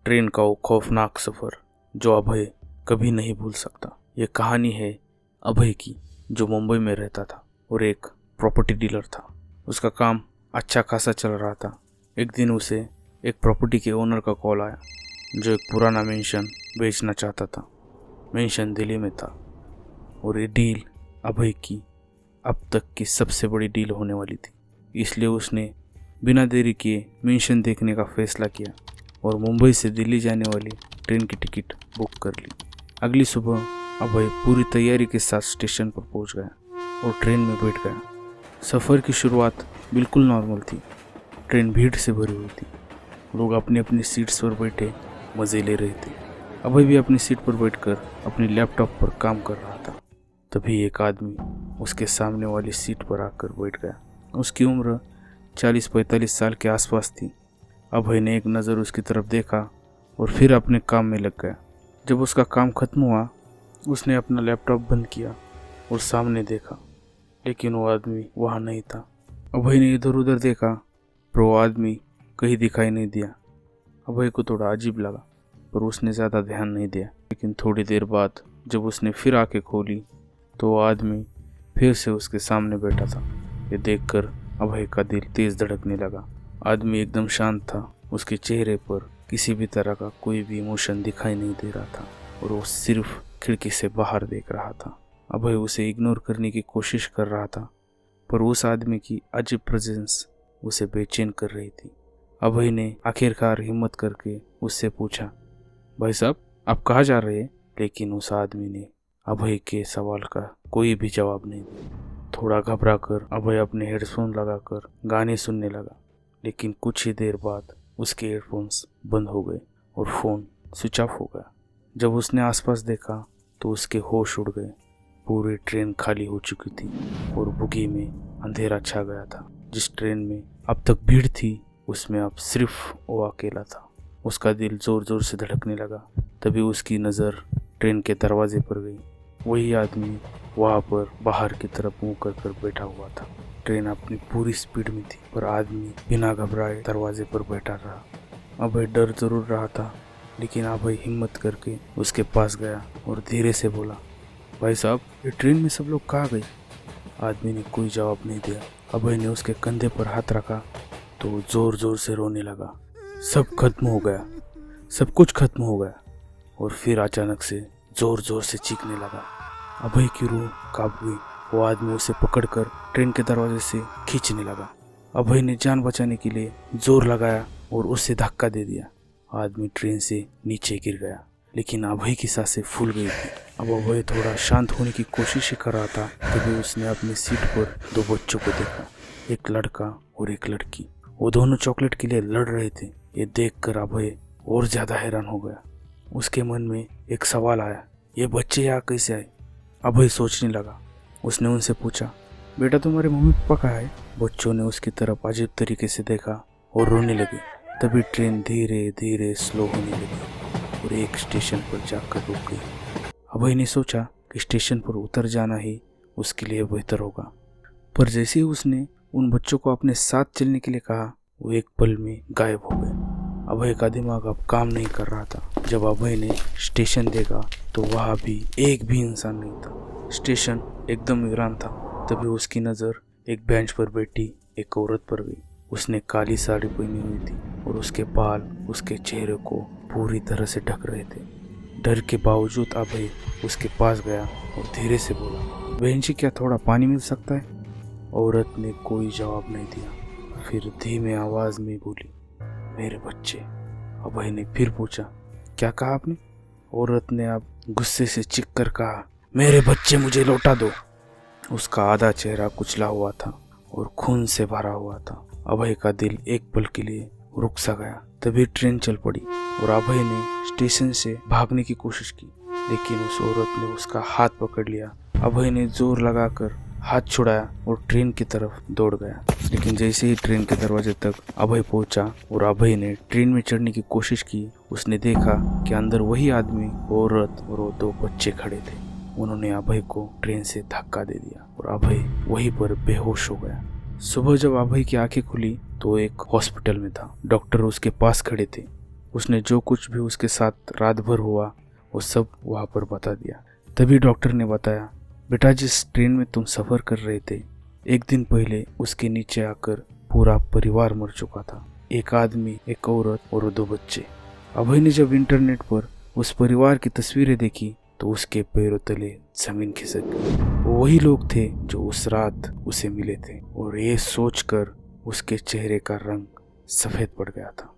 Train का वो खौफनाक सफ़र जो अभय कभी नहीं भूल सकता। ये कहानी है अभय की, जो मुंबई में रहता था और एक प्रॉपर्टी डीलर था। उसका काम अच्छा खासा चल रहा था। एक दिन उसे एक प्रॉपर्टी के ओनर का कॉल आया, जो एक पुराना मेंशन बेचना चाहता था। मेंशन दिल्ली में था और ये डील अभय की अब तक की सबसे बड़ी डील होने वाली थी। इसलिए उसने बिना देरी किए मेंशन देखने का फैसला किया और मुंबई से दिल्ली जाने वाली ट्रेन की टिकट बुक कर ली। अगली सुबह अभय पूरी तैयारी के साथ स्टेशन पर पहुंच गया और ट्रेन में बैठ गया। सफ़र की शुरुआत बिल्कुल नॉर्मल थी। ट्रेन भीड़ से भरी हुई थी। लोग अपनी अपनी सीट्स पर बैठे मज़े ले रहे थे। अभय भी अपनी सीट पर बैठकर अपनी लैपटॉप पर काम कर रहा था। तभी एक आदमी उसके सामने वाली सीट पर आकर बैठ गया। उसकी उम्र 40-45 साल के आसपास थी। अभय ने एक नज़र उसकी तरफ देखा और फिर अपने काम में लग गया। जब उसका काम खत्म हुआ, उसने अपना लैपटॉप बंद किया और सामने देखा, लेकिन वो आदमी वहाँ नहीं था। अभय ने इधर उधर देखा पर वो आदमी कहीं दिखाई नहीं दिया। अभय को थोड़ा अजीब लगा, पर उसने ज़्यादा ध्यान नहीं दिया। लेकिन थोड़ी देर बाद जब उसने फिर आंखें खोली तो वो आदमी फिर से उसके सामने बैठा था। ये देखकर अभय का दिल तेज धड़कने लगा। आदमी एकदम शांत था। उसके चेहरे पर किसी भी तरह का कोई भी इमोशन दिखाई नहीं दे रहा था और वो सिर्फ खिड़की से बाहर देख रहा था। अभय उसे इग्नोर करने की कोशिश कर रहा था, पर उस आदमी की अजीब प्रेजेंस उसे बेचैन कर रही थी। अभय ने आखिरकार हिम्मत करके उससे पूछा, भाई साहब, आप कहाँ जा रहे हैं? लेकिन उस आदमी ने अभय के सवाल का कोई भी जवाब नहीं दिया। थोड़ा घबरा कर अभय अपने हेडफोन लगाकर गाने सुनने लगा, लेकिन कुछ ही देर बाद उसके हेडफोन्स बंद हो गए और फ़ोन स्विच ऑफ हो गया। जब उसने आसपास देखा तो उसके होश उड़ गए। पूरी ट्रेन खाली हो चुकी थी और बुगी में अंधेरा छा गया था। जिस ट्रेन में अब तक भीड़ थी, उसमें अब सिर्फ वो अकेला था। उसका दिल ज़ोर ज़ोर से धड़कने लगा। तभी उसकी नज़र ट्रेन के दरवाजे पर गई। वही आदमी वहाँ पर बाहर की तरफ मुँह कर बैठा हुआ था। ट्रेन अपनी पूरी स्पीड में थी, पर आदमी बिना घबराए दरवाजे पर बैठा रहा। अभय डर जरूर रहा था, लेकिन अभय हिम्मत करके उसके पास गया और धीरे से बोला, भाई साहब, ये ट्रेन में सब लोग कहाँ गए? आदमी ने कोई जवाब नहीं दिया। अभय ने उसके कंधे पर हाथ रखा तो जोर जोर से रोने लगा। सब खत्म हो गया, सब कुछ खत्म हो गया। और फिर अचानक से जोर जोर से चीखने लगा। अभय की रूह कांप गई। वो आदमी उसे पकड़कर ट्रेन के दरवाजे से खींचने लगा। अभय ने जान बचाने के लिए जोर लगाया और उसे धक्का दे दिया। आदमी ट्रेन से नीचे गिर गया, लेकिन अभय की सांसें फूल गई थी। अब अभय थोड़ा शांत होने की कोशिश कर रहा था। तभी उसने अपनी सीट पर दो बच्चों को देखा, एक लड़का और एक लड़की। वो दोनों चॉकलेट के लिए लड़ रहे थे। ये देखकर अभय और ज्यादा हैरान हो गया। उसके मन में एक सवाल आया, ये बच्चे यहाँ कैसे आए? अभय सोचने लगा। उसने उनसे पूछा, बेटा, तुम्हारे मम्मी पापा कहाँ है? बच्चों ने उसकी तरफ अजीब तरीके से देखा और रोने लगे। तभी ट्रेन धीरे धीरे स्लो होने लगी और एक स्टेशन पर जाकर रुक गई। अभय ने सोचा कि स्टेशन पर उतर जाना ही उसके लिए बेहतर होगा, पर जैसे ही उसने उन बच्चों को अपने साथ चलने के लिए कहा, वो एक पल में गायब हो गए। अभय का दिमाग अब काम नहीं कर रहा था। जब अभय ने स्टेशन देखा तो वहाँ भी एक भी इंसान नहीं था। स्टेशन एकदम वीरान था। तभी उसकी नज़र एक बेंच पर बैठी एक औरत पर गई। उसने काली साड़ी पहनी हुई थी और उसके बाल उसके चेहरे को पूरी तरह से ढक रहे थे। डर के बावजूद अभय उसके पास गया और धीरे से बोला, बहन जी, क्या थोड़ा पानी मिल सकता है? औरत ने कोई जवाब नहीं दिया। फिर धीमे आवाज़ में बोली, मेरे बच्चे। अभय ने फिर पूछा, क्या कहा आपने? औरत ने अब गुस्से से चीख कर कहा, मेरे बच्चे मुझे लौटा दो। उसका आधा चेहरा कुचला हुआ था और खून से भरा हुआ था। अभय का दिल एक पल के लिए रुक सा गया। तभी ट्रेन चल पड़ी और अभय ने स्टेशन से भागने की कोशिश की, लेकिन उस औरत ने उसका हाथ पकड़ लिया। अभय ने जोर लगाकर हाथ छुड़ाया और ट्रेन की तरफ दौड़ गया। लेकिन जैसे ही ट्रेन के दरवाजे तक अभय पहुंचा और अभय ने ट्रेन में चढ़ने की कोशिश की, उसने देखा कि अंदर वही आदमी, औरत और वो दो बच्चे खड़े थे। उन्होंने अभय को ट्रेन से धक्का दे दिया और अभय वहीं पर बेहोश हो गया। सुबह जब अभय की आंखें खुली तो एक हॉस्पिटल में था। डॉक्टर उसके पास खड़े थे। उसने जो कुछ भी उसके साथ रात भर हुआ वो सब वहाँ पर बता दिया। तभी डॉक्टर ने बताया, बेटा जिस ट्रेन में तुम सफ़र कर रहे थे, एक दिन पहले उसके नीचे आकर पूरा परिवार मर चुका था, एक आदमी, एक औरत और 2 बच्चे। अभय ने जब इंटरनेट पर उस परिवार की तस्वीरें देखी तो उसके पैरों तले जमीन खिसक गई। वो वही लोग थे जो उस रात उसे मिले थे, और ये सोचकर उसके चेहरे का रंग सफ़ेद पड़ गया था।